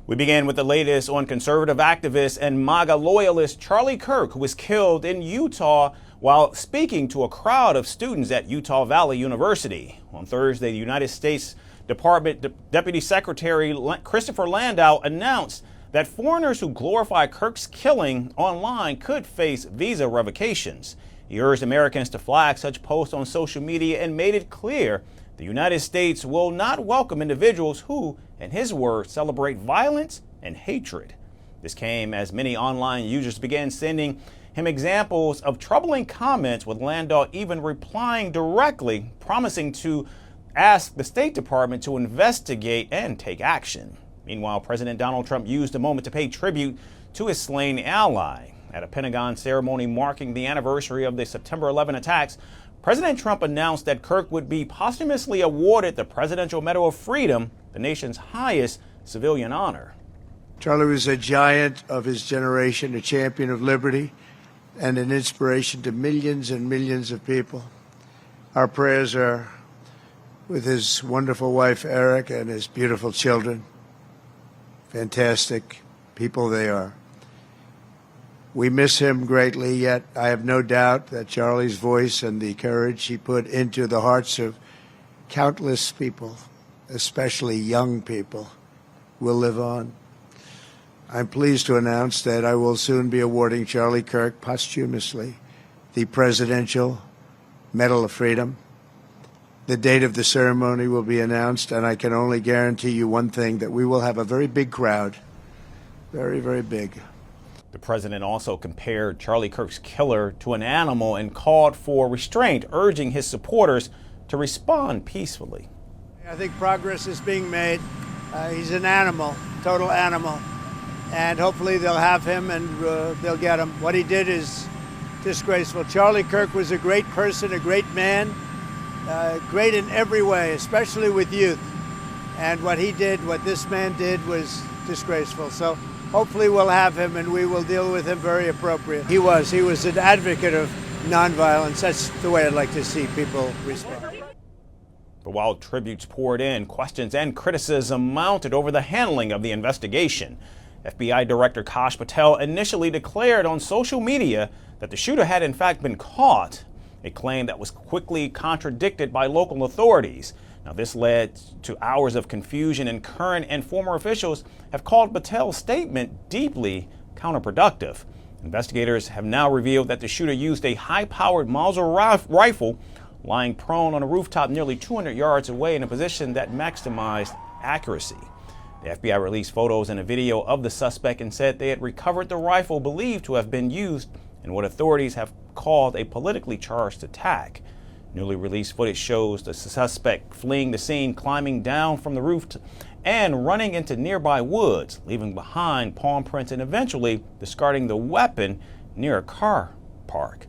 We begin with the latest on conservative activist and MAGA loyalist Charlie Kirk, who was killed in Utah while speaking to a crowd of students at Utah Valley University. On Thursday, the United States Department Deputy Secretary Christopher Landau announced that foreigners who glorify Kirk's killing online could face visa revocations. He urged Americans to flag such posts on social media and made it clear the United States will not welcome individuals who, in his words, celebrate violence and hatred. This came as many online users began sending him examples of troubling comments, with Landau even replying directly, promising to ask the State Department to investigate and take action. Meanwhile, President Donald Trump used the moment to pay tribute to his slain ally. At a Pentagon ceremony marking the anniversary of the September 11 attacks, President Trump announced that Kirk would be posthumously awarded the Presidential Medal of Freedom, the nation's highest civilian honor. Charlie was a giant of his generation, a champion of liberty, and an inspiration to millions and millions of people. Our prayers are with his wonderful wife, Eric, and his beautiful children. Fantastic people they are. We miss him greatly, yet I have no doubt that Charlie's voice and the courage he put into the hearts of countless people, especially young people, will live on. I'm pleased to announce that I will soon be awarding Charlie Kirk posthumously the Presidential Medal of Freedom. The date of the ceremony will be announced, and I can only guarantee you one thing, that we will have a very big crowd. Very, very big. The president also compared Charlie Kirk's killer to an animal and called for restraint, urging his supporters to respond peacefully. I think progress is being made. He's an animal, total animal, and hopefully they'll have him and they'll get him. What he did is disgraceful. Charlie Kirk was a great person, a great man, great in every way, especially with youth. And what he did, what this man did, was disgraceful. So hopefully we'll have him and we will deal with him very appropriate. He was an advocate of nonviolence. That's the way I'd like to see people respond. But while tributes poured in, questions and criticism mounted over the handling of the investigation. FBI Director Kash Patel initially declared on social media that the shooter had in fact been caught, a claim that was quickly contradicted by local authorities. Now, this led to hours of confusion, and current and former officials have called Patel's statement deeply counterproductive. Investigators have now revealed that the shooter used a high-powered Mauser rifle, lying prone on a rooftop nearly 200 yards away in a position that maximized accuracy. The FBI released photos and a video of the suspect and said they had recovered the rifle believed to have been used in what authorities have called a politically charged attack. Newly released footage shows the suspect fleeing the scene, climbing down from the roof and running into nearby woods, leaving behind palm prints and eventually discarding the weapon near a car park.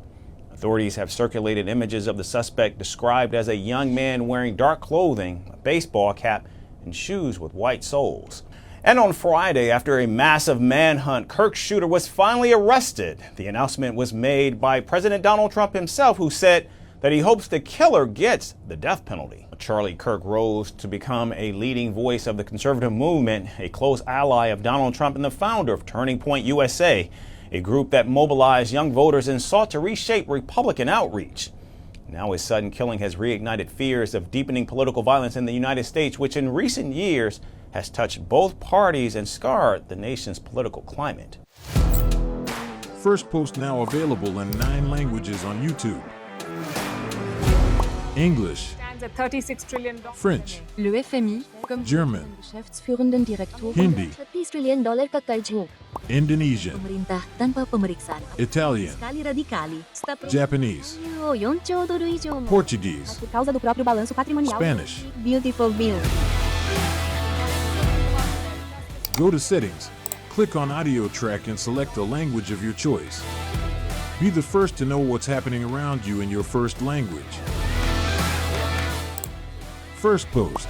Authorities have circulated images of the suspect described as a young man wearing dark clothing, a baseball cap, and shoes with white soles. And on Friday, after a massive manhunt, Kirk's shooter was finally arrested. The announcement was made by President Donald Trump himself, who said that he hopes the killer gets the death penalty. Charlie Kirk rose to become a leading voice of the conservative movement, a close ally of Donald Trump and the founder of Turning Point USA, a group that mobilized young voters and sought to reshape Republican outreach. Now his sudden killing has reignited fears of deepening political violence in the United States, which in recent years has touched both parties and scarred the nation's political climate. Firstpost now available in 9 languages on YouTube. English, $36 trillion. French, Le FMI, comme German, Geschäftsführenden Direktor, Hindi, $30 trillion kakaijmo. Indonesian, Pemerintah tanpa pemeriksaan. Italian, Sekali radikali. Japanese, $1,400 Portuguese, por causa do próprio balanço patrimonial. Spanish. Beautiful bill. Go to Settings, click on Audio Track and select the language of your choice. Be the first to know what's happening around you in your first language. Firstpost.